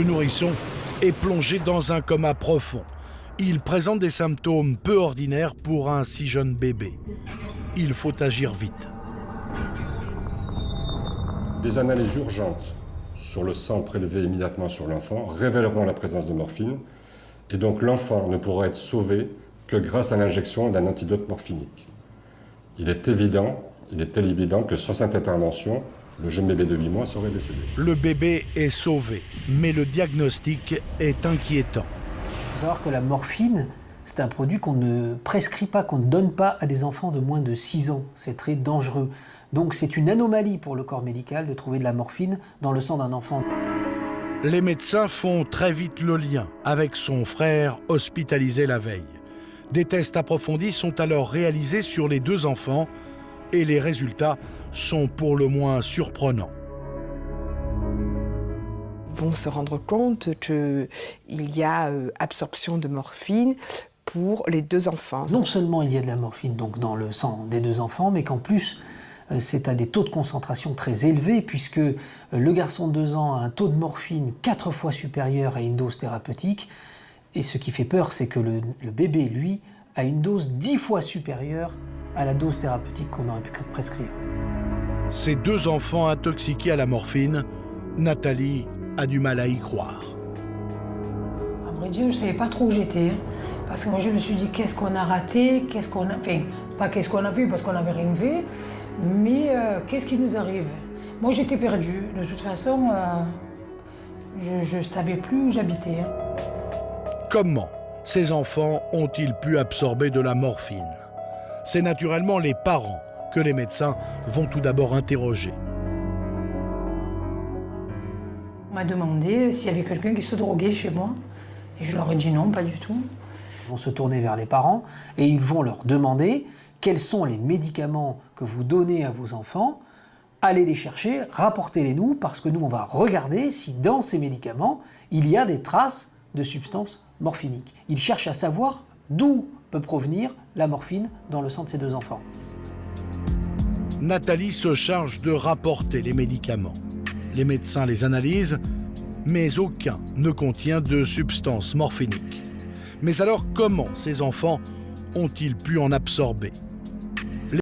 Le nourrisson est plongé dans un coma profond. Il présente des symptômes peu ordinaires pour un si jeune bébé. Il faut agir vite. Des analyses urgentes sur le sang prélevé immédiatement sur l'enfant révéleront la présence de morphine et donc l'enfant ne pourra être sauvé que grâce à l'injection d'un antidote morphinique. Il est évident que sans cette intervention, le jeune bébé de 8 mois serait décédé. Le bébé est sauvé, mais le diagnostic est inquiétant. Il faut savoir que la morphine, c'est un produit qu'on ne prescrit pas, qu'on ne donne pas à des enfants de moins de 6 ans. C'est très dangereux. Donc c'est une anomalie pour le corps médical de trouver de la morphine dans le sang d'un enfant. Les médecins font très vite le lien avec son frère hospitalisé la veille. Des tests approfondis sont alors réalisés sur les 2 enfants et les résultats sont pour le moins surprenants. Ils vont se rendre compte qu'il y a absorption de morphine pour les 2 enfants. Non seulement il y a de la morphine donc, dans le sang des 2 enfants, mais qu'en plus c'est à des taux de concentration très élevés puisque le garçon de 2 ans a un taux de morphine 4 fois supérieur à une dose thérapeutique. Et ce qui fait peur, c'est que le bébé, lui, a une dose 10 fois supérieure à la dose thérapeutique qu'on aurait pu prescrire. Ces 2 enfants intoxiqués à la morphine, Nathalie a du mal à y croire. À vrai dire, je ne savais pas trop où j'étais. Parce que moi, je me suis dit, qu'est-ce qu'on a raté, qu'est-ce qu'on a... Enfin, pas qu'est-ce qu'on a fait, parce qu'on n'avait rien fait, mais qu'est-ce qui nous arrive? Moi, j'étais perdue. De toute façon, je ne savais plus où j'habitais. Comment ces enfants ont-ils pu absorber de la morphine? C'est naturellement les parents que les médecins vont tout d'abord interroger. On m'a demandé s'il y avait quelqu'un qui se droguait chez moi. Et je leur ai dit non, pas du tout. Ils vont se tourner vers les parents et ils vont leur demander quels sont les médicaments que vous donnez à vos enfants. Allez les chercher, rapportez-les nous, parce que nous, on va regarder si dans ces médicaments, il y a des traces de substances morphiniques. Ils cherchent à savoir d'où peut provenir la morphine dans le sang de ces 2 enfants. Nathalie se charge de rapporter les médicaments. Les médecins les analysent, mais aucun ne contient de substance morphinique. Mais alors comment ces enfants ont-ils pu en absorber ?